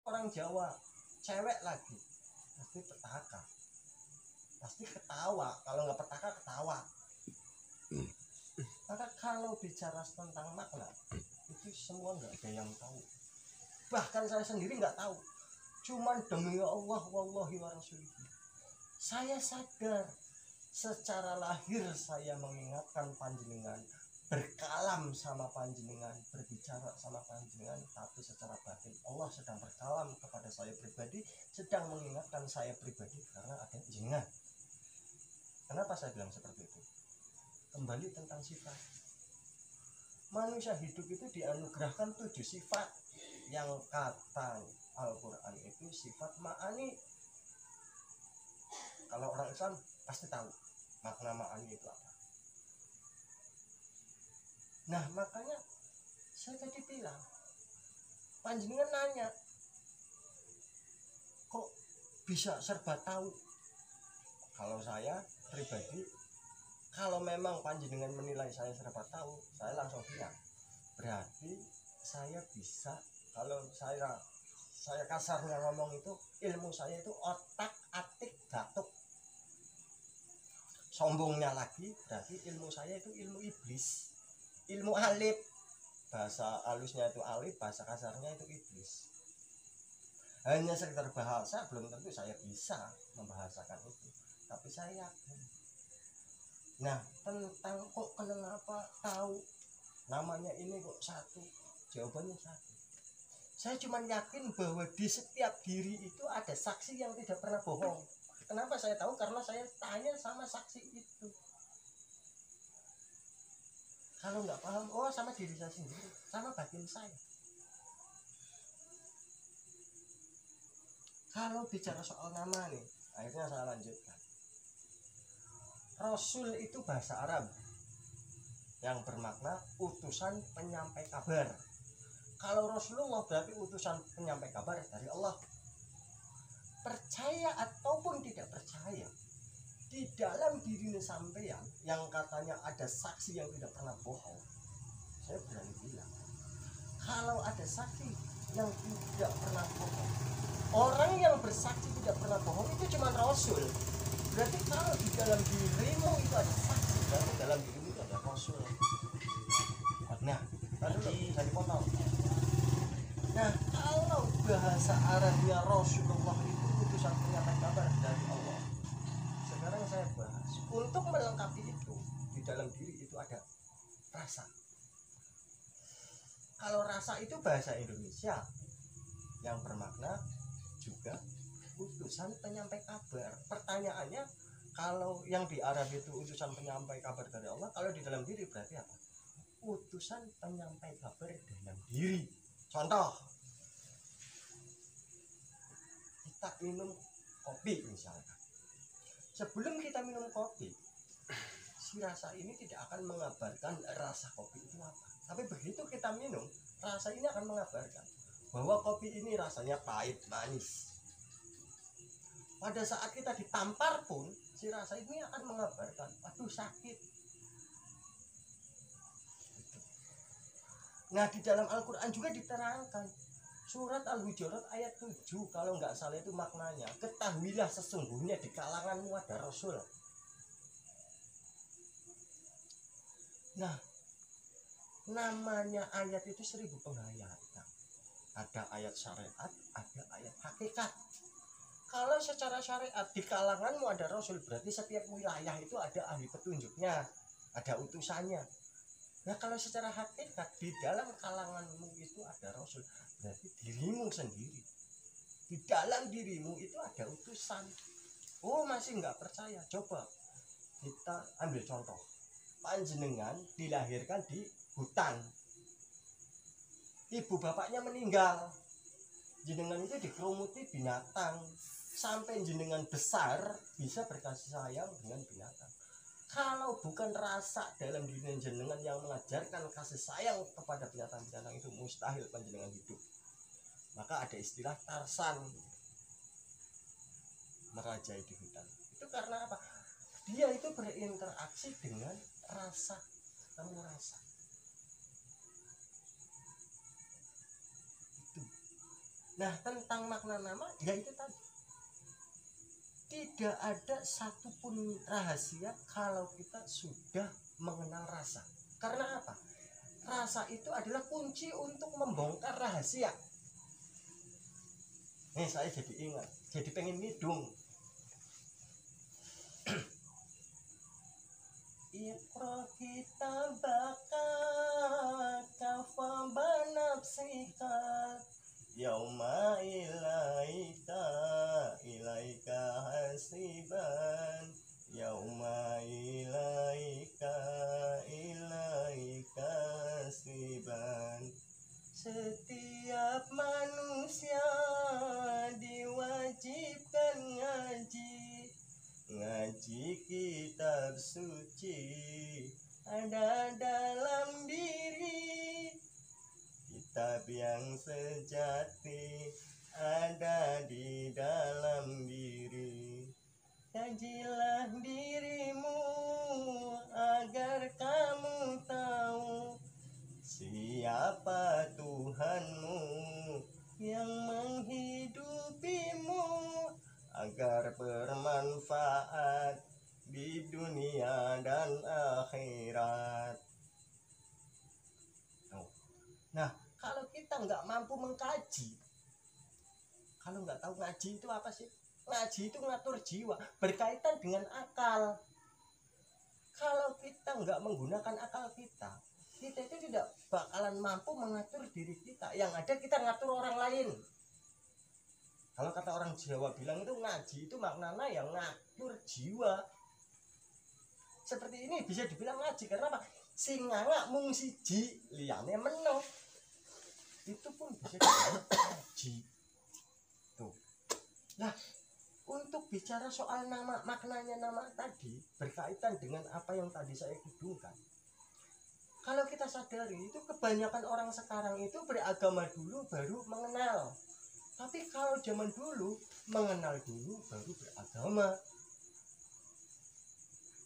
orang Jawa, cewek lagi, pasti petaka, pasti ketawa. Kalau nggak petaka, ketawa. Maka kalau bicara tentang makna, itu semua nggak ada yang tahu. Bahkan saya sendiri nggak tahu. Cuman demi Allah, wallahi wa rasulihi, saya sadar secara lahir saya mengingatkan panjenengan, berkalam sama panjenengan, berbicara sama panjenengan, tapi secara batin Allah sedang berkalam kepada saya pribadi, sedang mengingatkan saya pribadi karena ada jenengan. Kenapa saya bilang seperti itu? Kembali tentang sifat. Manusia hidup itu dianugerahkan 7 sifat yang kata Al-Quran itu sifat ma'ani. Kalau orang Islam pasti tahu makna ma'ani itu apa. Nah makanya saya tadi bilang, panjenengan nanya, kok bisa serba tahu? Kalau saya pribadi, kalau memang panjenengan menilai saya serba tahu, saya langsung bilang, berarti saya bisa, kalau saya kasarnya ngomong itu, ilmu saya itu otak atik gatuk. Sombongnya lagi, berarti ilmu saya itu ilmu iblis, ilmu alif. Bahasa halusnya itu alif, bahasa kasarnya itu iblis. Hanya sekedar bahasa, belum tentu saya bisa membahasakan itu, tapi saya yakin. Nah tentang kok kenapa tahu namanya ini kok satu, jawabannya satu. Saya cuma yakin bahwa di setiap diri itu ada saksi yang tidak pernah bohong. Kenapa saya tahu? Karena saya tanya sama saksi itu. Kalau nggak paham, oh sama diri saya sendiri, sama batin saya. Kalau bicara soal nama nih, akhirnya saya lanjutkan. Rasul itu bahasa Arab yang bermakna utusan penyampai kabar. Kalau Rasulullah berarti utusan penyampai kabar dari Allah. Percaya ataupun tidak percaya, di dalam diri sampeyan yang katanya ada saksi yang tidak pernah bohong, saya berani bilang, kalau ada saksi yang tidak pernah bohong, orang yang bersaksi tidak pernah bohong itu cuma Rasul. Berarti kalau di dalam dirimu itu ada saksi, berarti dalam dirimu itu ada Rasul. Nah, tadi saya dipotong. Nah, kalau bahasa Arabnya Rasulullah itu utusan penyampai kabar dari Allah. Sekarang saya bahas untuk melengkapi itu, di dalam diri itu ada rasa. Kalau rasa itu bahasa Indonesia yang bermakna juga utusan penyampai kabar. Pertanyaannya, kalau yang di Arab itu utusan penyampai kabar dari Allah, kalau di dalam diri berarti apa? Utusan penyampai kabar dalam diri. Contoh, kita minum kopi misalkan. Sebelum kita minum kopi, si rasa ini tidak akan mengabarkan rasa kopi itu apa. Tapi begitu kita minum, rasa ini akan mengabarkan bahwa kopi ini rasanya pahit, manis. Pada saat kita ditampar pun, si rasa ini akan mengabarkan, aduh sakit. Nah di dalam Al-Quran juga diterangkan, surat Al-Hujurat ayat 7 kalau nggak salah itu maknanya, ketahuilah sesungguhnya di kalanganmu ada Rasul. Nah namanya ayat itu 1000 penghayatan. Ada ayat syariat, ada ayat hakikat. Kalau secara syariat di kalanganmu ada Rasul, berarti setiap wilayah itu ada ahli petunjuknya, ada utusannya. Nah kalau secara hakikat di dalam kalanganmu itu ada Rasul, berarti dirimu sendiri, di dalam dirimu itu ada utusan. Oh masih nggak percaya? Coba kita ambil contoh, panjenengan dilahirkan di hutan, ibu bapaknya meninggal, jenengan itu dikerumuti binatang, sampai jenengan besar bisa berkasih sayang dengan binatang. Kalau bukan rasa dalam diri jenengan yang mengajarkan kasih sayang kepada binatang-binatang itu, mustahil panjenengan hidup. Maka ada istilah Tarsan, merajai di hutan. Itu karena apa? Dia itu berinteraksi dengan rasa, ketemu rasa. Itu. Nah, tentang makna nama ya itu tadi, tidak ada satupun rahasia kalau kita sudah mengenal rasa. Karena apa? Rasa itu adalah kunci untuk membongkar rahasia. Nih saya jadi ingat, jadi pengen ngidung. Iqra kitabaka kafa banafsika yauma ilaika hasiban yauma ilaika hasiban. Setiap manusia diwajibkan ngaji kitab suci ada dalam diri, kitab yang sejati ada di dalam diri. Kajilah dirimu agar kamu tahu siapa Tuhanmu yang menghidupimu agar bermanfaat di dunia dan akhirat. Nah, kalau kita nggak mampu mengkaji, kalau nggak tahu ngaji itu apa sih? Ngaji itu ngatur jiwa, berkaitan dengan akal. Kalau kita nggak menggunakan akal kita itu tidak bakalan mampu mengatur diri kita. Yang ada kita ngatur orang lain. Kalau kata orang Jawa bilang itu ngaji itu maknanya yang ngatur jiwa. Seperti ini bisa dibilang ngaji karena apa? Sing ngangak mung siji liyane meneng. Itu pun bisa dibilang ngaji. Tuh. Nah, untuk bicara soal nama, maknanya nama tadi berkaitan dengan apa yang tadi saya kidungkan. Kalau kita sadari itu kebanyakan orang sekarang itu beragama dulu baru mengenal. Tapi kalau zaman dulu mengenal dulu baru beragama.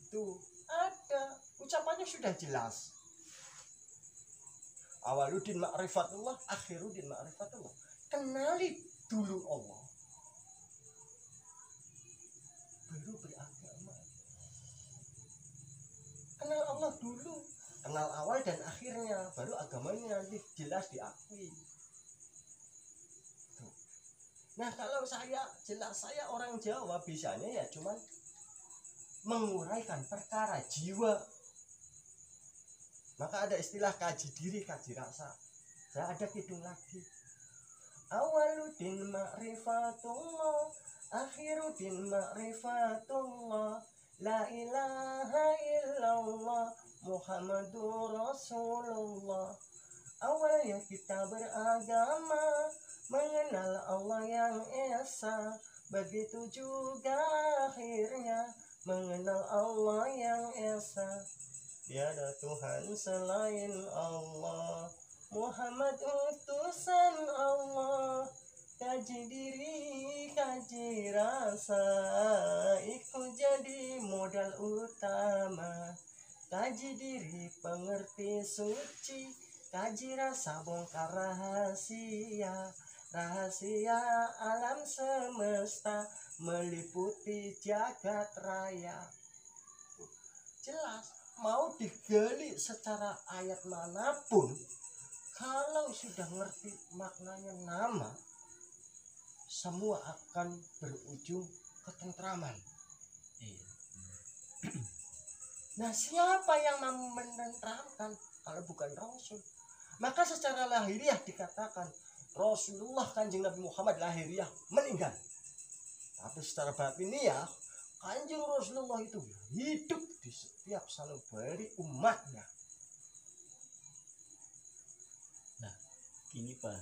Itu ada ucapannya sudah jelas. Awaludin ma'rifatullah, akhirudin ma'rifatullah. Kenali dulu Allah, baru beragama. Kenal Allah dulu, kenal awal dan akhirnya, baru agamanya nanti jelas diakui. Nah, kalau saya jelas saya orang Jawa bisanya ya cuman menguraikan perkara jiwa. Maka ada istilah kaji diri, kaji rasa. Saya ada kidung lagi. Awaludin ma'rifatullah, akhirudin ma'rifatullah, la ilaha illallah, Muhammadur Rasulullah. Awalnya kita beragama, mengenal Allah yang esa, begitu juga akhirnya mengenal Allah yang esa. Tiada Tuhan selain Allah, Muhammad utusan Allah. Kaji diri, kaji rasa, itu jadi modal utama. Kaji diri, pengerti suci, kaji rasa, bongkar rahasia. Rahasia alam semesta meliputi jagat raya. Jelas, mau digali secara ayat manapun, kalau sudah ngerti maknanya nama, semua akan berujung ketentraman. Nah, siapa yang mau menenteramkan kalau bukan Rasul? Maka secara lahiriah dikatakan Rasulullah Kanjeng Nabi Muhammad lahiriah meninggal. Tapi secara batiniah Kanjeng Rasulullah itu hidup di setiap sanubari umatnya. Nah, gini Pak.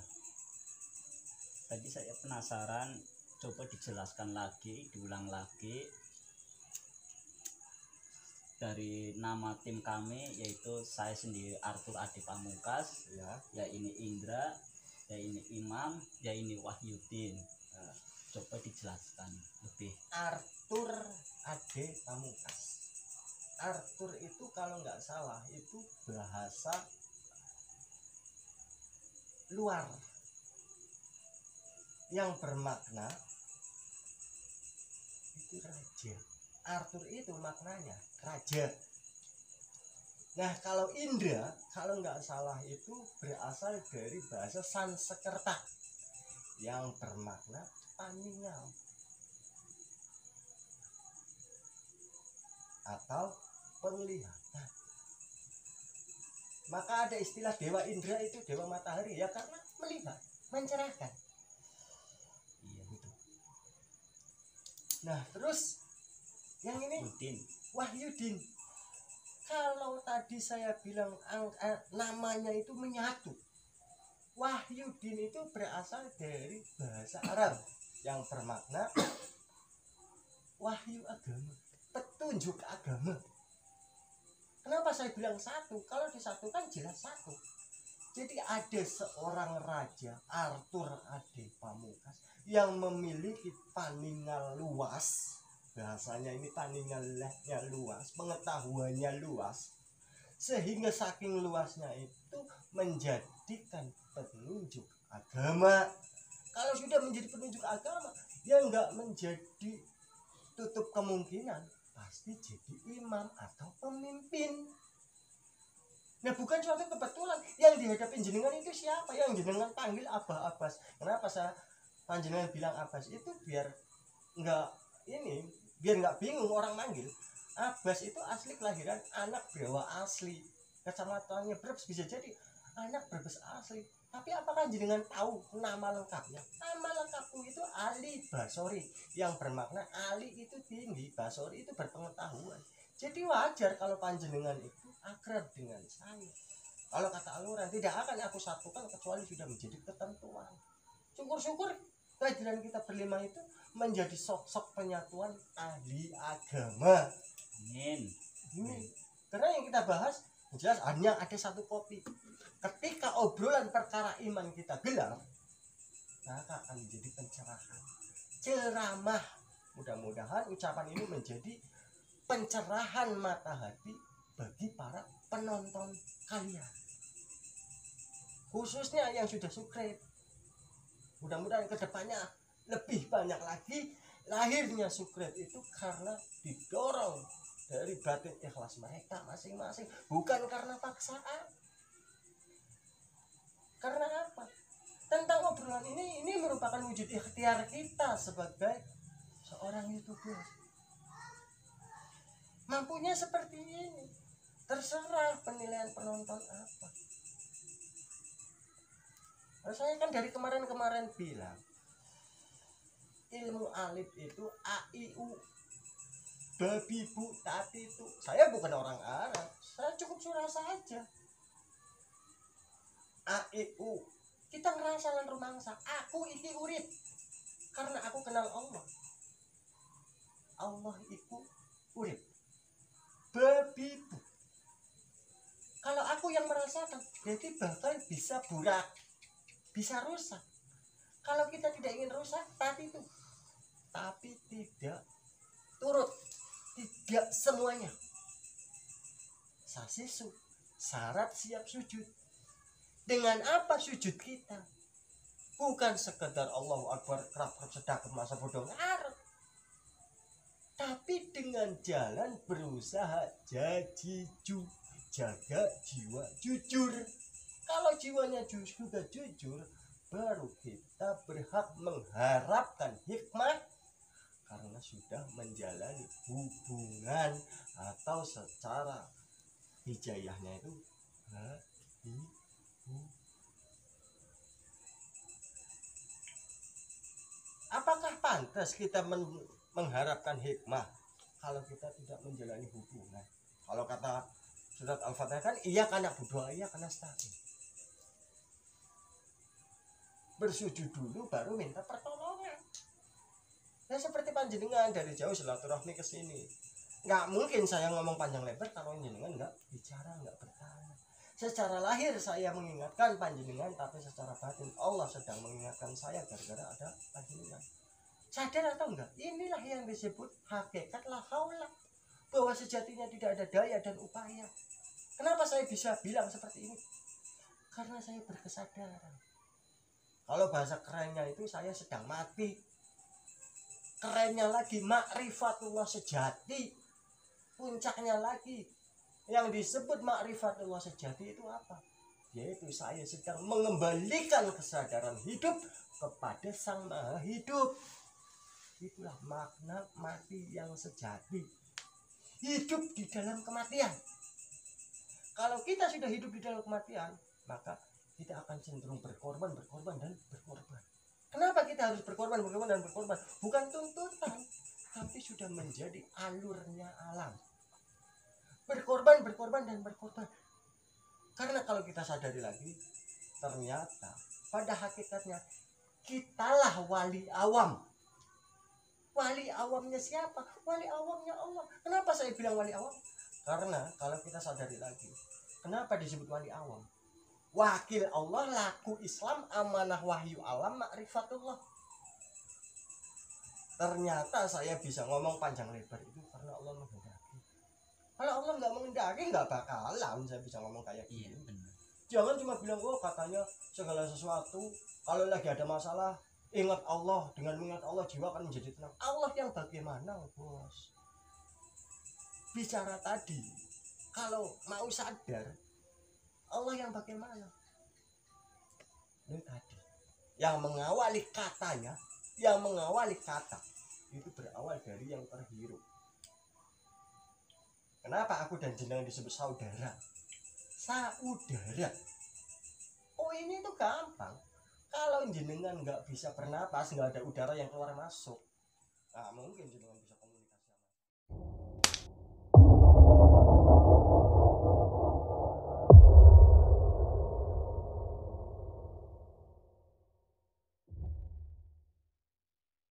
Tadi saya penasaran, coba dijelaskan lagi, diulang lagi. Dari nama tim kami yaitu saya sendiri Arthur Adi Pamungkas, ya ini Indra, ya ini Imam, ya ini Wahyudin. Nah, coba dijelaskan lebih. Arthur Adi Pamungkas. Arthur itu kalau nggak salah itu bahasa luar. yang bermakna itu raja. Arthur itu maknanya raja. Nah, kalau Indra, kalau nggak salah itu berasal dari bahasa Sanskerta yang bermakna paningal atau penglihatan. Maka ada istilah dewa Indra itu dewa matahari ya, karena melihat, mencerahkan. Iya gitu. Nah, terus yang ini Wahyudin. Kalau tadi saya bilang namanya itu menyatu. Wahyudin itu berasal dari bahasa Arab yang bermakna wahyu agama, petunjuk agama. Kenapa saya bilang satu? Kalau disatukan jelas satu. Jadi ada seorang raja, Arthur Ade Pamungkas, yang memiliki paningal luas. Bahasanya ini paningalnya luas, pengetahuannya luas, sehingga saking luasnya itu menjadikan penunjuk agama. Kalau sudah menjadi penunjuk agama, ya nggak menjadi tutup kemungkinan pasti jadi imam atau pemimpin. Nah, bukan suatu kebetulan yang dihadapi jenengan itu siapa, yang jenengan panggil Abah Abbas. Kenapa saya panjenengan bilang Abbas itu biar nggak bingung orang manggil. Abbas itu asli kelahiran anak Brawa asli, kecamatannya Brebes, bisa jadi anak Brebes asli. Tapi apakah jenengan tahu nama lengkapnya? Nama lengkapku itu Ali Basori, yang bermakna Ali itu tinggi, Basori itu berpengetahuan. Jadi wajar kalau panjenengan itu akrab dengan saya. Kalau kata Aluran, tidak akan aku satukan kecuali sudah menjadi ketentuan. Syukur-syukur kehadiran kita berlima itu menjadi sosok penyatuan ahli agama. Amin. Karena yang kita bahas jelas hanya ada satu kopi. Ketika obrolan perkara iman kita gelar, maka akan menjadi pencerahan, ceramah. Mudah-mudahan ucapan ini menjadi pencerahan mata hati bagi para penonton kalian, khususnya yang sudah subscribe. Mudah-mudahan kedepannya lebih banyak lagi. Lahirnya subscribe itu karena didorong dari batin ikhlas mereka masing-masing, bukan karena paksaan. Karena apa? Tentang obrolan ini merupakan wujud ikhtiar kita sebagai seorang YouTuber. Mampunya seperti ini, terserah penilaian penonton apa. Nah, saya kan dari kemarin bilang ilmu alif itu a i u, babi bu tati itu. Saya bukan orang Arab, saya cukup surah saja. A i u, kita ngerasa lan rumangsa, aku iki urip karena aku kenal Allah. Allah iku urip. Babi bu, kalau aku yang merasakan, jadi bahkan bisa burak, bisa rusak. Kalau kita tidak ingin rusak, tapi tidak turut, tidak semuanya. Sasisu, syarat siap sujud. Dengan apa sujud kita? Bukan sekedar Allahu Akbar, kerap sedekah masa bodoh ngarep, tapi dengan jalan berusaha jajiju, jaga jiwa jujur. Kalau jiwanya sudah jujur, baru kita berhak mengharapkan hikmah, karena sudah menjalani hubungan atau secara hijayahnya itu apakah pantas kita mengharapkan hikmah kalau kita tidak menjalani hubungan? Kalau kata surat Al-Fatihah kan iya karena berdoa, iya karena stajib. Bersujud dulu baru minta pertolongan. Nah, seperti panjenengan dari jauh silaturahmi ke sini. Nggak mungkin saya ngomong panjang lebar kalau panjenengan nggak bicara, nggak bertanya. Secara lahir saya mengingatkan panjenengan, tapi secara batin Allah sedang mengingatkan saya gara-gara ada panjenengan. Sadar atau enggak? Inilah yang disebut hakikat la haula, bahwa sejatinya tidak ada daya dan upaya. Kenapa saya bisa bilang seperti ini? Karena saya berkesadaran Kalau bahasa kerennya itu saya sedang mati. Kerennya lagi ma'rifatullah sejati. Puncaknya lagi yang disebut ma'rifatullah sejati itu apa? Yaitu saya sedang mengembalikan kesadaran hidup kepada Sang Maha Hidup. Itulah makna mati yang sejati. Hidup di dalam kematian. Kalau kita sudah hidup di dalam kematian, maka kita akan cenderung berkorban, dan berkorban. Kenapa kita harus berkorban, dan berkorban? Bukan tuntutan, tapi sudah menjadi alurnya alam. Berkorban, dan berkorban. Karena kalau kita sadari lagi, ternyata pada hakikatnya kitalah wali awam. Wali awamnya siapa? Wali awamnya Allah. Kenapa saya bilang wali awam? Karena kalau kita sadari lagi, kenapa disebut wali awam? Wakil Allah, laku Islam, amanah wahyu alam, ma'rifatullah. Ternyata saya bisa ngomong panjang lebar itu karena Allah menghendaki. Kalau Allah nggak menghendaki, nggak bakalan saya bisa ngomong kayak gini. Jangan cuma bilang, oh katanya segala sesuatu kalau lagi ada masalah ingat Allah, dengan mengingat Allah jiwa akan menjadi tenang. Allah yang bagaimana, bos? Bicara tadi, kalau mau sadar, Allah yang bagaimana? Ini tadi, yang mengawali katanya, yang mengawali kata itu berawal dari yang terhirup. Kenapa aku dan jenengan disebut saudara? Saudara. Oh ini tuh gampang. Kalau jenengan nggak bisa bernapas, nggak ada udara yang keluar masuk, nah mungkin jenengan bisa komunikasi.